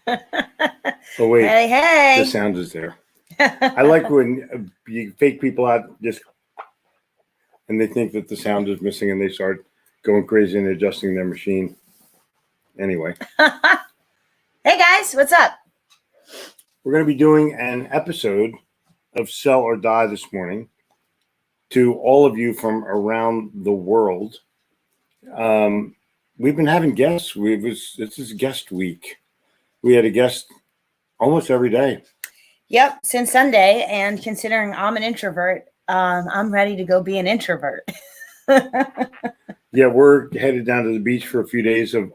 Oh wait, Hey, hey. the sound is there. I like when you fake people out just and they think that the sound is missing and they start going crazy and adjusting their machine. Anyway. Hey guys, what's up? We're going to be doing an episode of Sell or Die this morning to all of you from around the world. We've been having guests. This is guest week. We had a guest almost every day. Yep, since Sunday, and considering I'm an introvert, I'm ready to go be an introvert. Yeah, we're headed down to the beach for a few days of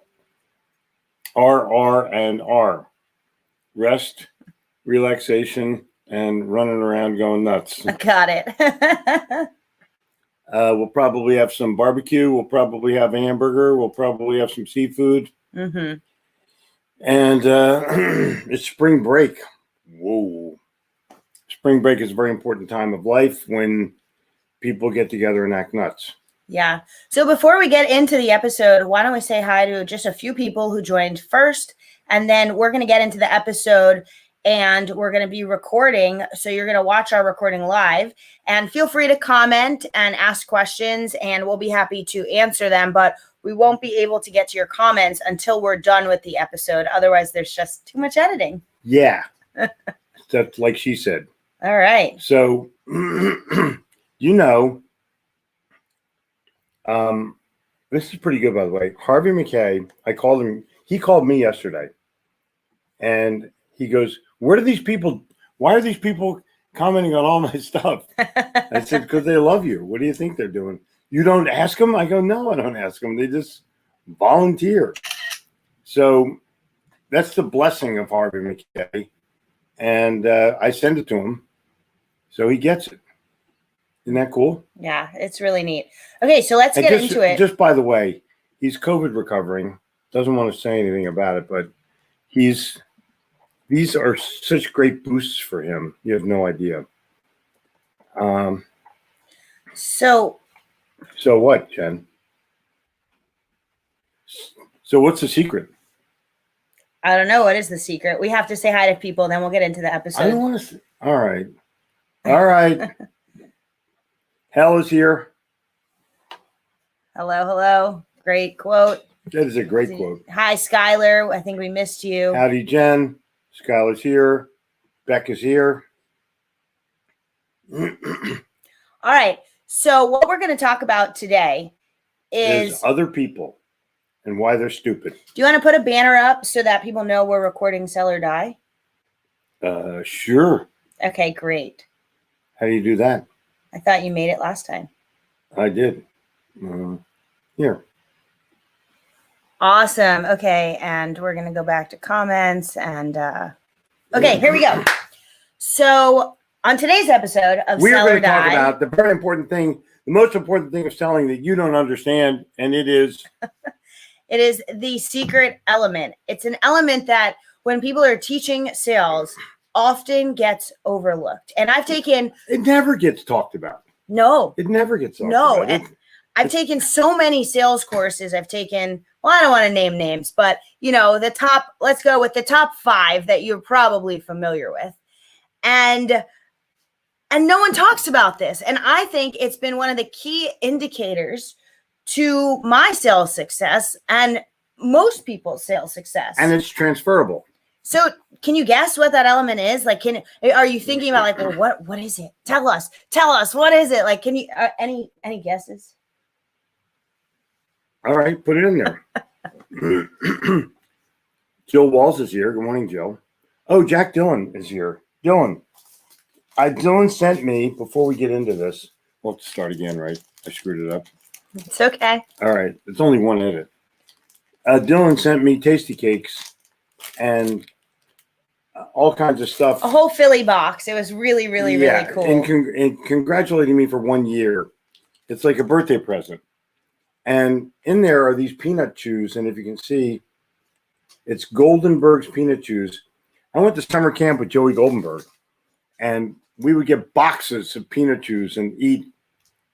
R. Rest, relaxation, and running around going nuts. Got it. We'll probably have some barbecue. We'll probably have a hamburger. We'll probably have some seafood. Mm-hmm. And it's spring break. Whoa. Spring break is a very important time of life when people get together and act nuts. Yeah. So before we get into the episode, why don't we say hi to just a few people who joined first, and then we're going to get into the episode and we're going to be recording. So you're going to watch our recording live, and feel free to comment and ask questions and we'll be happy to answer them. But we won't be able to get to your comments until we're done with the episode. Otherwise, there's just too much editing. Yeah. That's like she said. All right. So, this is pretty good, by the way. Harvey McKay, I called him. He called me yesterday. And he goes, why are these people commenting on all my stuff? I said, because they love you. What do you think they're doing? You don't ask them? I go, no, I don't ask them. They just volunteer. So that's the blessing of Harvey McKay. And I send it to him. So he gets it. Isn't that cool? Yeah, it's really neat. Okay, so let's get into it. Just by the way, he's COVID recovering. Doesn't want to say anything about it, but these are such great boosts for him. You have no idea. So what, Jen? So what's the secret? I don't know. What is the secret? We have to say hi to people, then we'll get into the episode. I don't want to. All right. Hell is here. Hello. Great quote. That is a great quote. Hi, Skylar. I think we missed you. Howdy, Jen. Skylar's here. Beck is here. All right. So what we're going to talk about today is other people and why they're stupid. Do you want to put a banner up so that people know we're recording Sell or Die? Sure. Okay, great. How do you do that? I thought you made it last time. I did. Here. Awesome. Okay, and we're going to go back to comments and okay, here we go. So on today's episode of we Sell are or going to talk Die, about the very important thing, the most important thing of selling that you don't understand, and it is it is the secret element. It's an element that when people are teaching sales often gets overlooked. And it never gets talked about. No. It never gets talked about. No. I've taken so many sales courses. I've taken, well, I don't want to name names, but let's go with the top 5 that you're probably familiar with. And no one talks about this. And I think it's been one of the key indicators to my sales success and most people's sales success. And it's transferable. So can you guess what that element is? Like, are you thinking about like, well, what is it? Tell us, what is it? Like, can you, any guesses? All right, put it in there. Jill Walls is here. Good morning, Jill. Oh, Jack Dillon is here. Dylan sent me, before we get into this, we'll have to start again, right? I screwed it up. It's okay. All right, it's only one edit. Dylan sent me tasty cakes and all kinds of stuff. A whole Philly box. It was really, really, really cool. And congratulating me for 1 year. It's like a birthday present. And in there are these peanut chews. And if you can see, it's Goldenberg's peanut chews. I went to summer camp with Joey Goldenberg. And we would get boxes of peanut chews and eat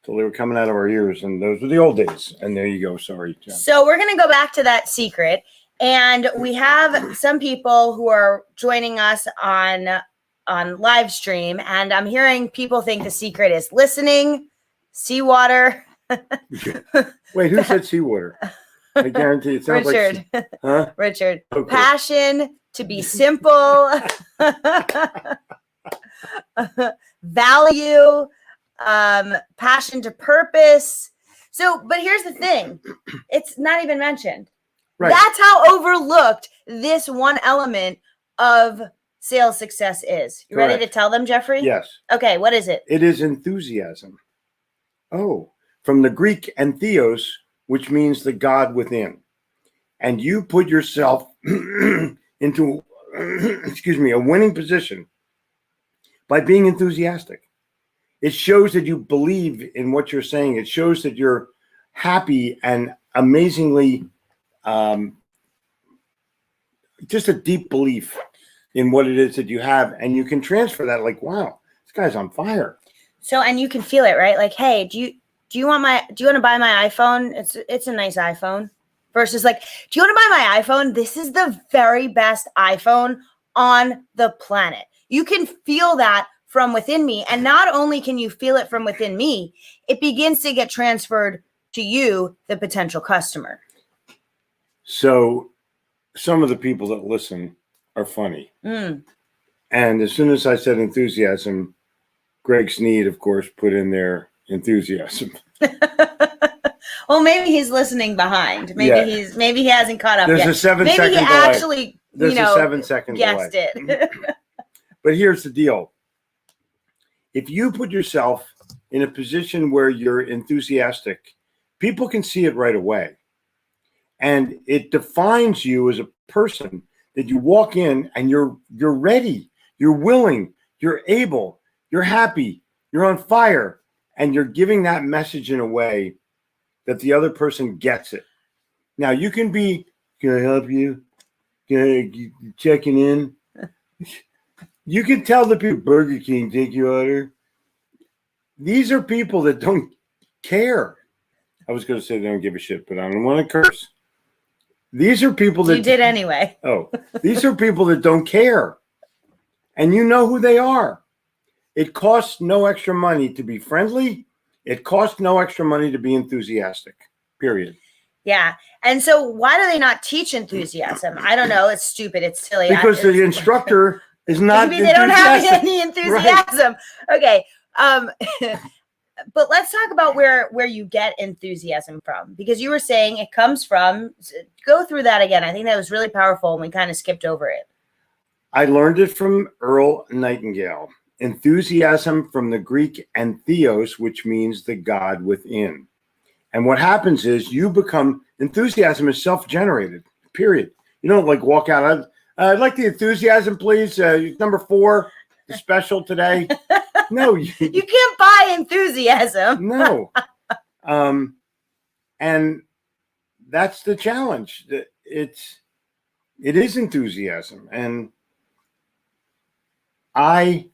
till they were coming out of our ears. And those were the old days. And there you go. Sorry, Jen. So we're going to go back to that secret. And we have some people who are joining us on live stream, and I'm hearing people think the secret is listening, seawater. Wait, who said seawater? I guarantee it sounds Richard. like huh? Richard. Okay. Passion, to be simple, value, passion to purpose. So, but here's the thing. It's not even mentioned. Right. That's how overlooked this one element of sales success is. You ready to Correct. tell them, Jeffrey? Yes. Okay, what is it? It is enthusiasm. Oh, from the Greek entheos, which means the God within. And you put yourself into, a winning position by being enthusiastic. It shows that you believe in what you're saying. It shows that you're happy and amazingly, just a deep belief in what it is that you have. And you can transfer that like, wow, this guy's on fire. So, and you can feel it, right? Like, hey, do you want to buy my iPhone? It's a nice iPhone. Versus like, do you want to buy my iPhone? This is the very best iPhone on the planet. You can feel that from within me. And not only can you feel it from within me, it begins to get transferred to you, the potential customer. So some of the people that listen are funny. And as soon as I said enthusiasm, Greg Sneed, of course, put in there enthusiasm. Well, maybe he's listening behind. Maybe he hasn't caught up There's yet. a 7 maybe second he delay. actually, There's a 7 second guessed delay. it. But here's the deal. If you put yourself in a position where you're enthusiastic, people can see it right away. And it defines you as a person that you walk in and you're ready, you're willing, you're able, you're happy, you're on fire, and you're giving that message in a way that the other person gets it. Now you can be, can I help you? Can I checking in? You can tell the people, Burger King, take your order. These are people that don't care. I was going to say they don't give a shit, but I don't want to curse. These are people that... You did anyway. Oh, these are people that don't care. And you know who they are. It costs no extra money to be friendly. It costs no extra money to be enthusiastic, period. Yeah. And so why do they not teach enthuson? I don't know. It's stupid. It's silly. Because the instructor is not maybe they don't have any enthusiasm. Right. Okay. But let's talk about where you get enthusiasm from, because you were saying it comes from, go through that again. I think that was really powerful and we kind of skipped over it. I learned it from Earl Nightingale. Enthusiasm from the Greek entheos, which means the God within. And what happens is you become, enthusiasm is self-generated, period. You don't like walk out, I'd like the enthusiasm, please. Number 4, the special today. No. You can't buy enthusiasm. No. And that's the challenge. It is enthusiasm. And I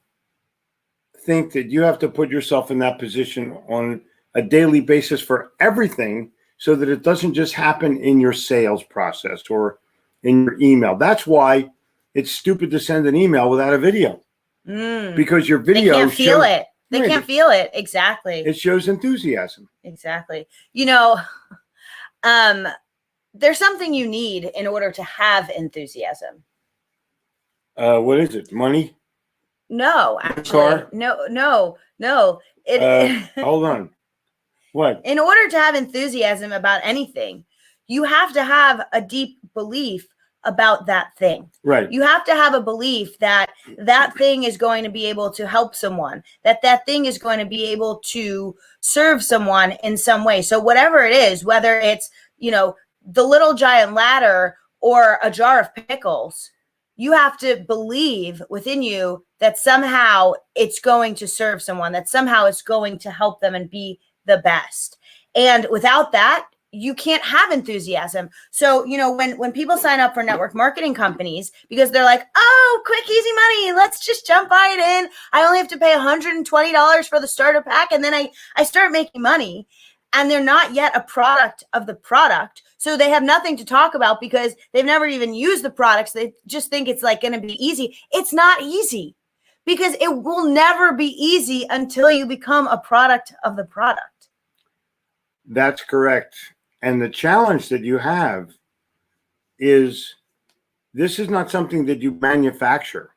think that you have to put yourself in that position on a daily basis for everything so that it doesn't just happen in your sales process or in your email. That's why it's stupid to send an email without a video. Because your video... They can't feel it. They can't feel it. Exactly. It shows enthusiasm. Exactly. There's something you need in order to have enthusiasm. What is it? Money? No, actually. Car? No. Hold on. What? In order to have enthusiasm about anything, you have to have a deep belief about that thing. Right. You have to have a belief that that thing is going to be able to help someone, that thing is going to be able to serve someone in some way. So whatever it is, whether it's, the Little Giant Ladder or a jar of pickles, you have to believe within you that somehow it's going to serve someone, that somehow it's going to help them and be the best. And without that, you can't have enthusiasm. So, when people sign up for network marketing companies, because they're like, oh, quick, easy money, let's just jump right in. I only have to pay $120 for the starter pack. And then I start making money. and they're not yet a product of the product. So they have nothing to talk about because they've never even used the products. They just think it's like going to be easy. It's not easy because it will never be easy until you become a product of the product. That's correct. And the challenge that you have is this is not something that you manufacture.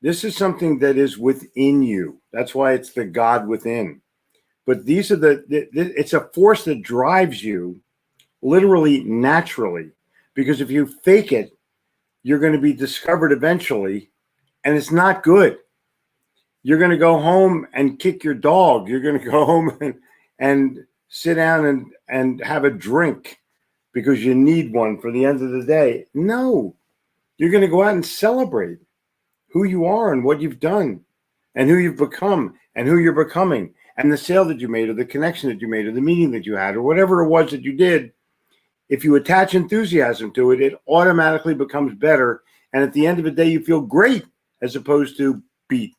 This is something that is within you. That's why it's the God within. But these are it's a force that drives you literally naturally. Because if you fake it, you're going to be discovered eventually, and it's not good. You're going to go home and kick your dog. You're going to go home and sit down and have a drink because you need one for the end of the day. No, you're going to go out and celebrate who you are and what you've done and who you've become and who you're becoming and the sale that you made or the connection that you made or the meeting that you had or whatever it was that you did. If you attach enthusiasm to it, it automatically becomes better. And at the end of the day, you feel great as opposed to beat.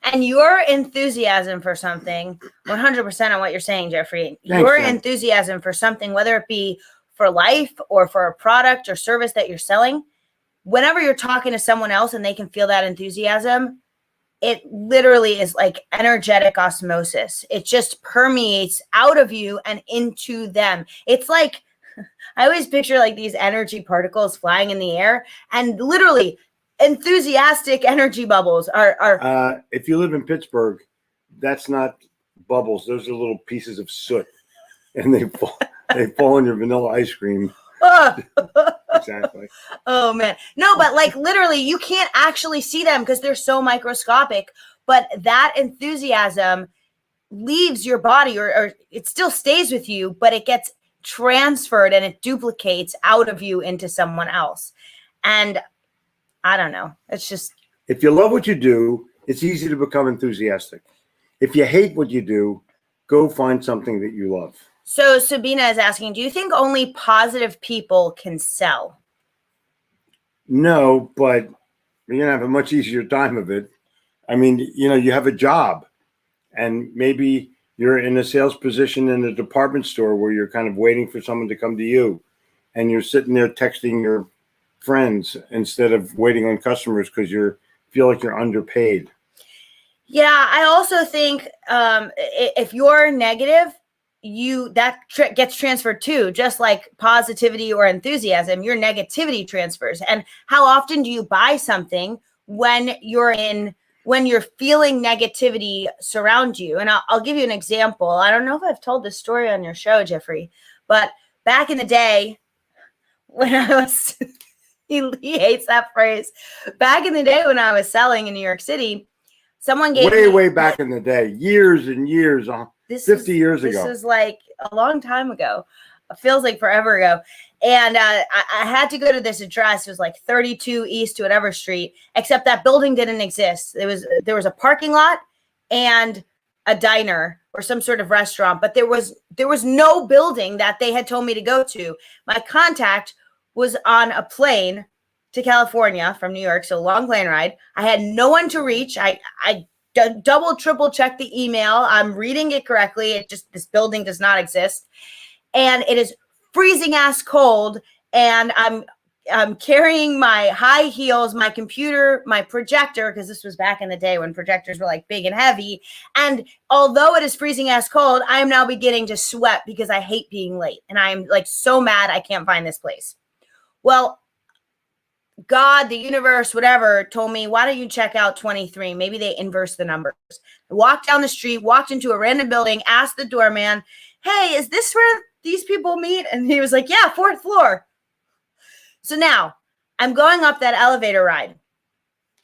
And your enthusiasm for something, 100% on what you're saying, Jeffrey, Thanks, your Jen. enthusiasm for something, whether it be for life or for a product or service that you're selling, whenever you're talking to someone else and they can feel that enthusiasm, it literally is like energetic osmosis. It just permeates out of you and into them. It's like, I always picture like these energy particles flying in the air, and literally enthusiastic energy bubbles are if you live in Pittsburgh, that's not bubbles. Those are little pieces of soot, and they fall in your vanilla ice cream. Exactly. Oh man. No, but like literally you can't actually see them because they're so microscopic, but that enthusiasm leaves your body or it still stays with you, but it gets transferred and it duplicates out of you into someone else. And I don't know. It's just, if you love what you do, it's easy to become enthusiastic. If you hate what you do, go find something that you love. so Sabina is asking, do you think only positive people can sell? No, but you're going to have a much easier time of it. I mean, you have a job and maybe you're in a sales position in a department store where you're kind of waiting for someone to come to you and you're sitting there texting your friends instead of waiting on customers because you feel like you're underpaid. Yeah, I also think if you're negative, gets transferred too, just like positivity or enthusiasm, your negativity transfers. And how often do you buy something when you're feeling negativity surround you? And I'll give you an example. I don't know if I've told this story on your show, Jeffrey, but back in the day when I was, he hates that phrase. Back in the day when I was selling in New York City, someone gave way back in the day, years and years, 50 years ago. This is like a long time ago. It feels like forever ago. And I had to go to this address. It was like 32 East whatever street, except that building didn't exist. There was a parking lot and a diner or some sort of restaurant, but there was no building that they had told me to go to. My contact was on a plane to California from New York, so long plane ride. I had no one to reach. I double, triple check the email. I'm reading it correctly. This building does not exist. And it is freezing ass cold. And I'm carrying my high heels, my computer, my projector, because this was back in the day when projectors were like big and heavy. And although it is freezing ass cold, I am now beginning to sweat because I hate being late. And I'm like so mad I can't find this place. Well, God, the universe, whatever, told me, why don't you check out 23? Maybe they inverse the numbers. I walked down the street, walked into a random building, asked the doorman, hey, is this where these people meet? And he was like, yeah, 4th floor. So now I'm going up that elevator ride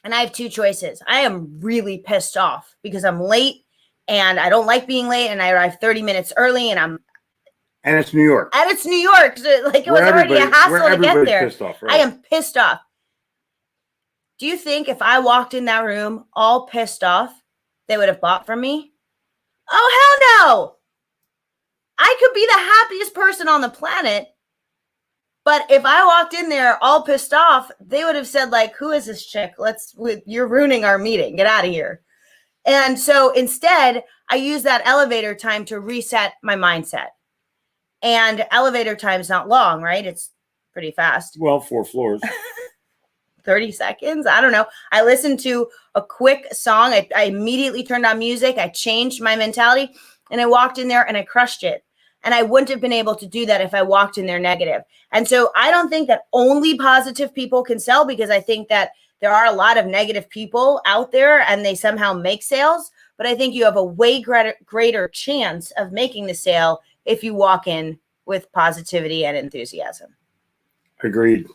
and I have two choices. I am really pissed off because I'm late and I don't like being late and I arrived 30 minutes early and it's New York. So like it was already a hassle to get there. Off, right? I am pissed off. Do you think if I walked in that room all pissed off, they would have bought from me? Oh, hell no. I could be the happiest person on the planet. But if I walked in there all pissed off, they would have said like, who is this chick? You're ruining our meeting. Get out of here. And so instead, I use that elevator time to reset my mindset. And elevator time's not long, right? It's pretty fast. Well, 4 floors. 30 seconds. I don't know. I listened to a quick song. I immediately turned on music. I changed my mentality and I walked in there and I crushed it. And I wouldn't have been able to do that if I walked in there negative. And so I don't think that only positive people can sell, because I think that there are a lot of negative people out there and they somehow make sales. But I think you have a way greater chance of making the sale if you walk in with positivity and enthusiasm. Agreed.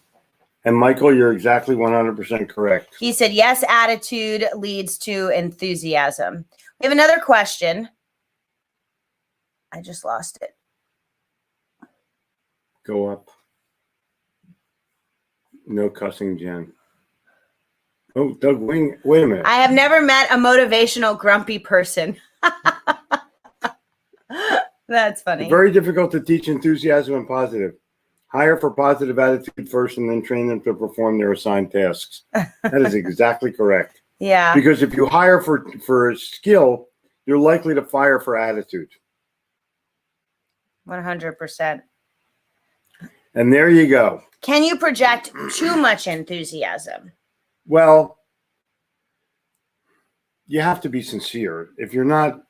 And Michael, you're exactly 100% correct. He said, yes, attitude leads to enthusiasm. We have another question. I just lost it. Go up. No cussing, Jen. Oh, Doug, wait a minute. I have never met a motivational grumpy person. That's funny. It's very difficult to teach enthusiasm and positive. Hire for positive attitude first and then train them to perform their assigned tasks. That is exactly correct. Yeah. Because if you hire for skill, you're likely to fire for attitude. 100%. And there you go. Can you project too much enthusiasm? Well, you have to be sincere. If you're not,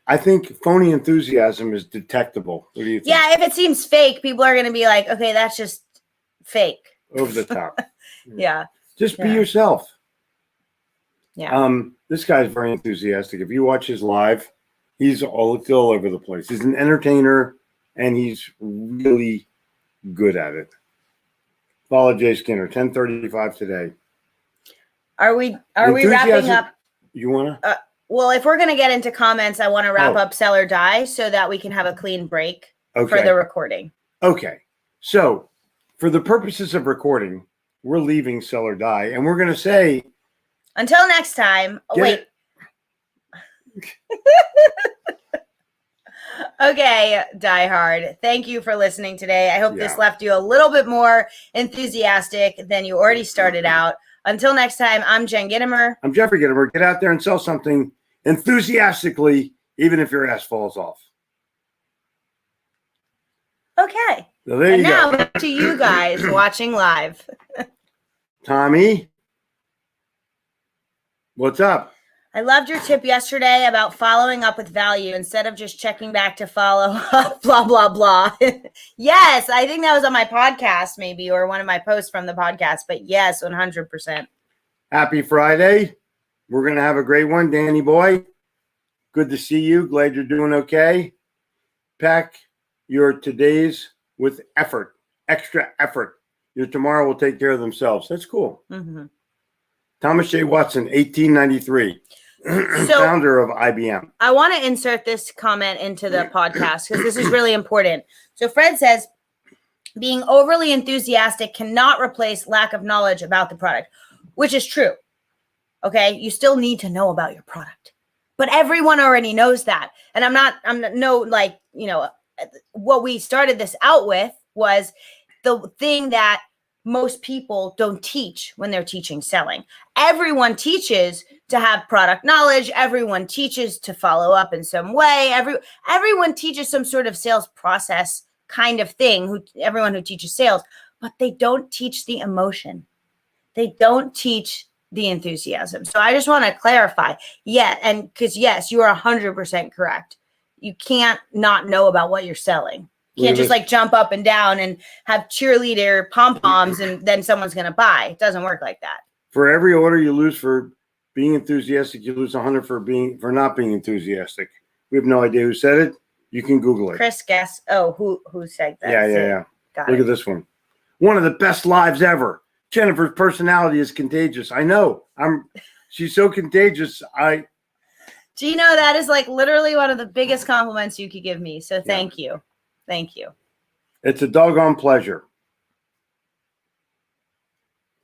I think phony enthusiasm is detectable. What do you think? Yeah, if it seems fake, people are going to be like, okay, that's just fake. Over the top. Yeah. Just be yourself. Yeah. This guy's very enthusiastic. If you watch his live, he's all over the place. He's an entertainer and he's really good at it. Follow Jay Skinner, 10:35 today. Are we wrapping up? You want to? Well, if we're going to get into comments, I want to wrap up Sell or Die so that we can have a clean break for the recording. Okay. So for the purposes of recording, we're leaving Sell or Die, and we're going to say, until next time. Wait. Okay, Die Hard. Thank you for listening today. I hope this left you a little bit more enthusiastic than you already started out. Until next time, I'm Jen Gittimer. I'm Jeffrey Gittimer. Get out there and sell something enthusiastically, even if your ass falls off. Okay. So there you go. Now back to you guys watching live. Tommy, what's up? I loved your tip yesterday about following up with value instead of just checking back to follow up, blah, blah, blah. Yes, I think that was on my podcast maybe, or one of my posts from the podcast, but yes, 100%. Happy Friday. We're going to have a great one. Danny boy, good to see you. Glad you're doing okay. Pack your todays with effort, extra effort. Your tomorrow will take care of themselves. That's cool. Mm-hmm. Thomas J. Watson, 1893. Founder of IBM. I want to insert this comment into the podcast because this is really important. So Fred says, being overly enthusiastic cannot replace lack of knowledge about the product, which is true. Okay. You still need to know about your product, but everyone already knows that. And what we started this out with was the thing that most people don't teach when they're teaching selling. Everyone teaches to have product knowledge. Everyone teaches to follow up in some way. Everyone teaches some sort of sales process kind of thing, everyone who teaches sales, but they don't teach the emotion. They don't teach the enthusiasm. So I just want to clarify. Yeah, and because yes, you are 100% correct. You can't not know about what you're selling. You can't just like jump up and down and have cheerleader pom-poms and then someone's going to buy. It doesn't work like that. For every order you lose for being enthusiastic, you lose 100 for not being enthusiastic. We have no idea who said it. You can Google it. Chris guess. Oh, who said that? Yeah. Got Look it. at this one. One of the best lives ever. Jennifer's personality is contagious. I know. She's so contagious. Gino, that is like literally one of the biggest compliments you could give me. So thank you. Thank you. It's a doggone pleasure.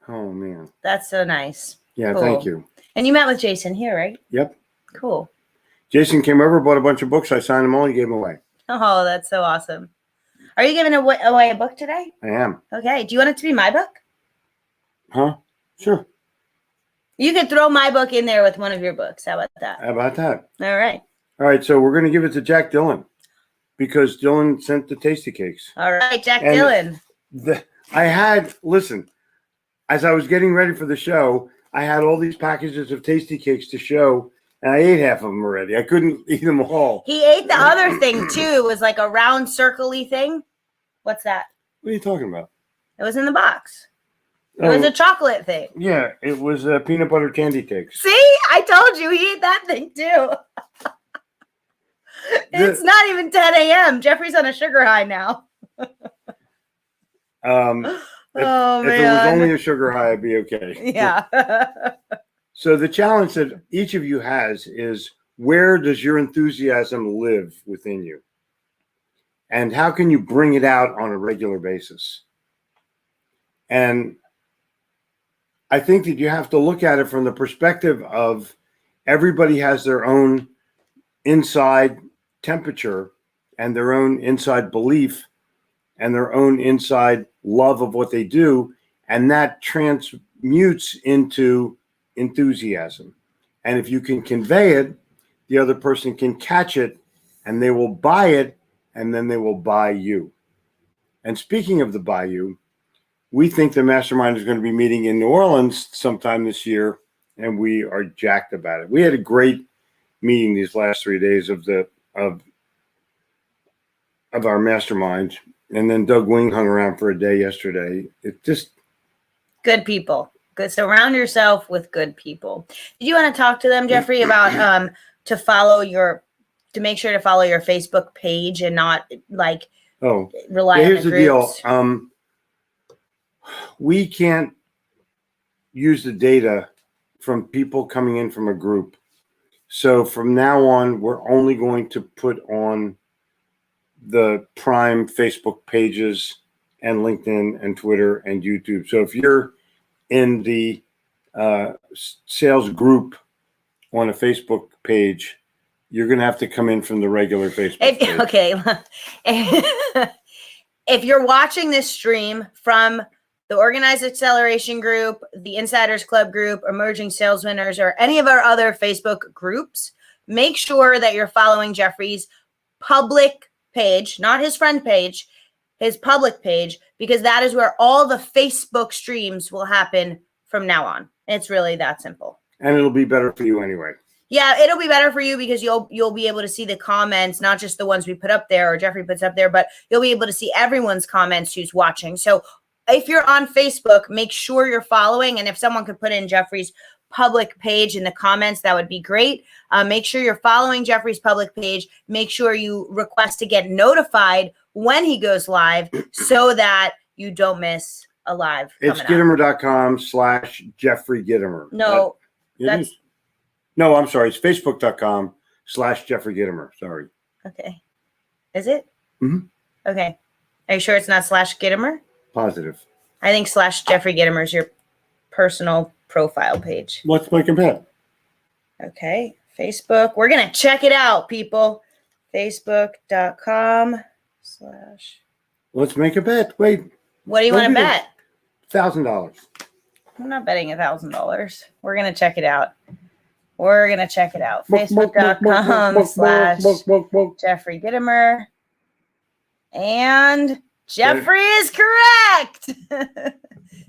Oh, man. That's so nice. Yeah, Cool. Thank you. And you met with Jason here, right? Yep. Cool. Jason came over, bought a bunch of books. I signed them all and gave them away. Oh, that's so awesome. Are you giving away a book today? I am. Okay. Do you want it to be my book? Huh? Sure. You could throw my book in there with one of your books. How about that? How about that? All right. All right, so we're going to give it to Jack Dillon. because Dylan sent the tasty cakes. All right, Jack And- Dylan. Listen, as I was getting ready for the show, I had all these packages of tasty cakes to show, and I ate half of them already. I couldn't eat them all. He ate the other thing too. It was like a round circle-y thing. What's that? What are you talking about? It was in the box. It was a chocolate thing. Yeah, it was peanut butter candy cakes. See, I told you he ate that thing too. It's not even 10 a.m. Jeffrey's on a sugar high now. If it was man. only a sugar high, I'd be okay. Yeah. So the challenge that each of you has is, where does your enthusiasm live within you? And how can you bring it out on a regular basis? And I think that you have to look at it from the perspective of everybody has their own inside temperature and their own inside belief and their own inside love of what they do. And that transmutes into enthusiasm. And if you can convey it, the other person can catch it and they will buy it, and then they will buy you. And speaking of the buy you, we think the mastermind is going to be meeting in New Orleans sometime this year, and we are jacked about it. We had a great meeting these last 3 days of our mastermind, and then Doug Wing hung around for a day yesterday. It just Good people. Good. Surround yourself with good people. Did you want to talk to them, Jeffrey, about to make sure to follow your Facebook page and not like rely on here's the the deal. groups? We can't use the data from people coming in from a group. So from now on, we're only going to put on the prime Facebook pages and LinkedIn and Twitter and YouTube. So if you're in the sales group on a Facebook page, you're going to have to come in from the regular Facebook page. Okay. If you're watching this stream from the Organized Acceleration Group, the Insiders Club Group, Emerging Sales Winners, or any of our other Facebook groups, make sure that you're following Jeffrey's public page, not his friend page, his public page, because that is where all the Facebook streams will happen from now on. It's really that simple. And it'll be better for you anyway. Yeah, it'll be better for you because you'll be able to see the comments, not just the ones we put up there or Jeffrey puts up there, but you'll be able to see everyone's comments who's watching. So if you're on Facebook, make sure you're following. And if someone could put in Jeffrey's public page in the comments, that would be great. Make sure you're following Jeffrey's public page. Make sure you request to get notified when he goes live so that you don't miss a live. It's Gittimer.com/Jeffrey Gittimer. No, No, I'm sorry. It's Facebook.com/Jeffrey Gittimer. Sorry. Okay. Is it? Mhm. Okay. Are you sure it's not /Gittimer? Positive. I think /Jeffrey Gittimer is your personal profile page. Let's make a bet. Okay. Facebook. We're going to check it out, people. Facebook.com/ Let's make a bet. Wait, What do you want to bet? $1,000. I'm not betting $1,000. We're going to check it out. Facebook.com/Jeffrey Gittimer. And Jeffrey is correct.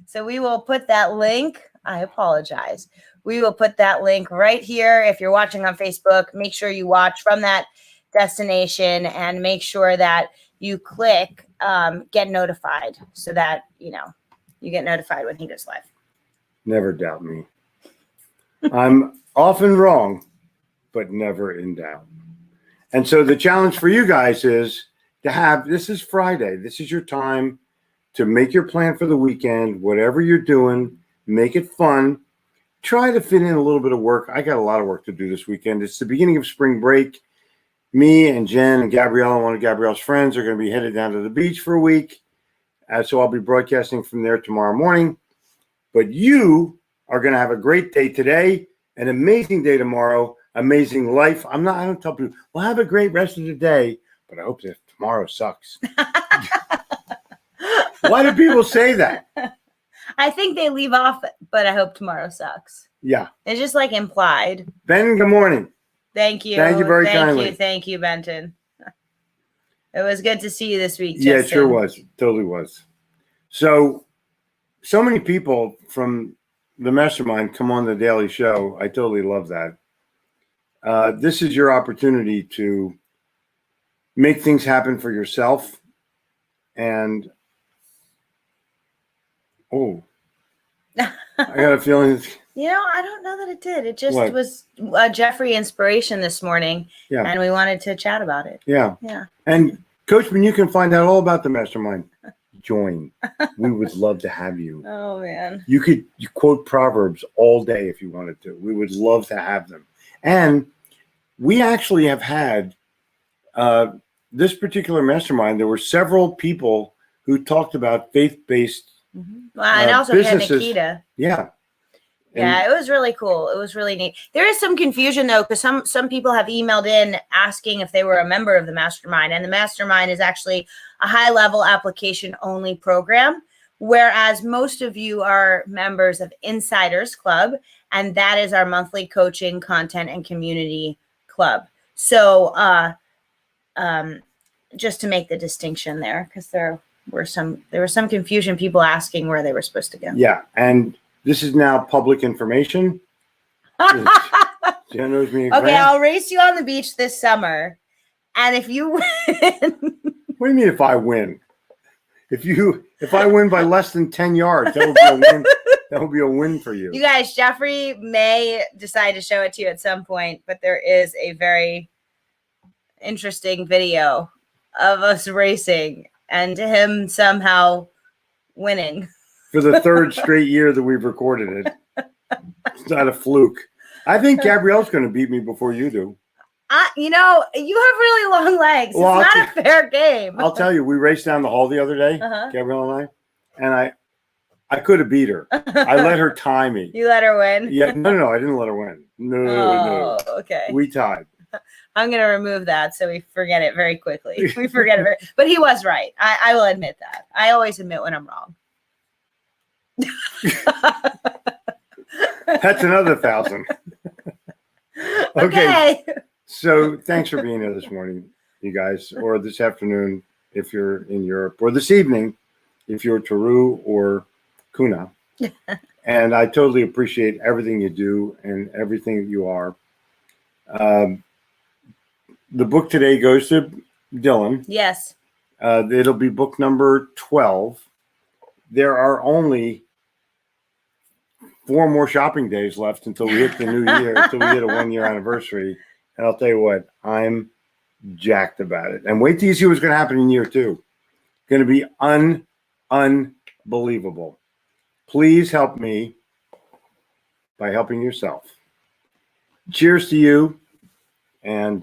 So we will put that link. I apologize. We will put that link right here. If you're watching on Facebook, make sure you watch from that destination and make sure that you click get notified so that, you get notified when he goes live. Never doubt me. I'm often wrong, but never in doubt. And so the challenge for you guys is this is Friday. This is your time to make your plan for the weekend. Whatever you're doing, make it fun. Try to fit in a little bit of work. I got a lot of work to do this weekend. It's the beginning of spring break. Me and Jen and Gabrielle and one of Gabrielle's friends are going to be headed down to the beach for a week. So I'll be broadcasting from there tomorrow morning. But you are going to have a great day today, an amazing day tomorrow, amazing life. I don't tell people, well, have a great rest of the day, but I hope that tomorrow sucks. Why do people say that? I think they leave off, but I hope tomorrow sucks. Yeah. It's just like implied. Ben, good morning. Thank you. Thank you very kindly. Thank you, Benton. It was good to see you this week, Yeah, it Justin. sure was. It totally was. So many people from the mastermind come on the daily show. I totally love that. This is your opportunity to make things happen for yourself. And, I got a feeling. I don't know that it did. It just What? was Jeffrey inspiration this morning, Yeah. and we wanted to chat about it. Yeah. Yeah. And Coachman, you can find out all about the mastermind. Join. We would love to have you. Oh, man. You quote Proverbs all day if you wanted to. We would love to have them. And we actually have had this particular mastermind. There were several people who talked about faith-based. Well, and also we had businesses. Nikita. Yeah. Yeah, it was really cool. It was really neat. There is some confusion though, because some people have emailed in asking if they were a member of the mastermind, and the mastermind is actually a high-level application-only program, whereas most of you are members of Insiders Club, and that is our monthly coaching, content, and community club. So, just to make the distinction there, because there was some confusion, people asking where they were supposed to go. Yeah, and this is now public information. Jen owes me a Okay, grand. I'll race you on the beach this summer, and if you win, What do you mean if I win? If I win by less than 10 yards, that would be a win. That would be a win for you. you guys, Jeffrey may decide to show it to you at some point, but there is a very interesting video of us racing and him somehow winning. For the third straight year that we've recorded it. It's not a fluke. I think Gabrielle's going to beat me before you do. You have really long legs. Well, It's not a fair game. I'll tell you, we raced down the hall the other day, Uh-huh. Gabrielle and I could have beat her. I let her tie me. You let her win? Yeah, no, I didn't let her win. No. Okay. We tied. I'm going to remove that so we forget it very quickly. We forget it. But he was right. I will admit that. I always admit when I'm wrong. That's another 1,000. Okay. So thanks for being here this morning, you guys, or this afternoon if you're in Europe, or this evening if you're Taru or Kuna. And I totally appreciate everything you do and everything that you are. The book today goes to Dylan. Yes. It'll be book number 12. There are only 4 more shopping days left until we hit the new year, until we hit a 1-year anniversary. And I'll tell you what, I'm jacked about it. And wait till you see what's going to happen in year 2. It's going to be unbelievable. Please help me by helping yourself. Cheers to you, and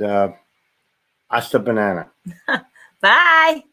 hasta banana. Bye.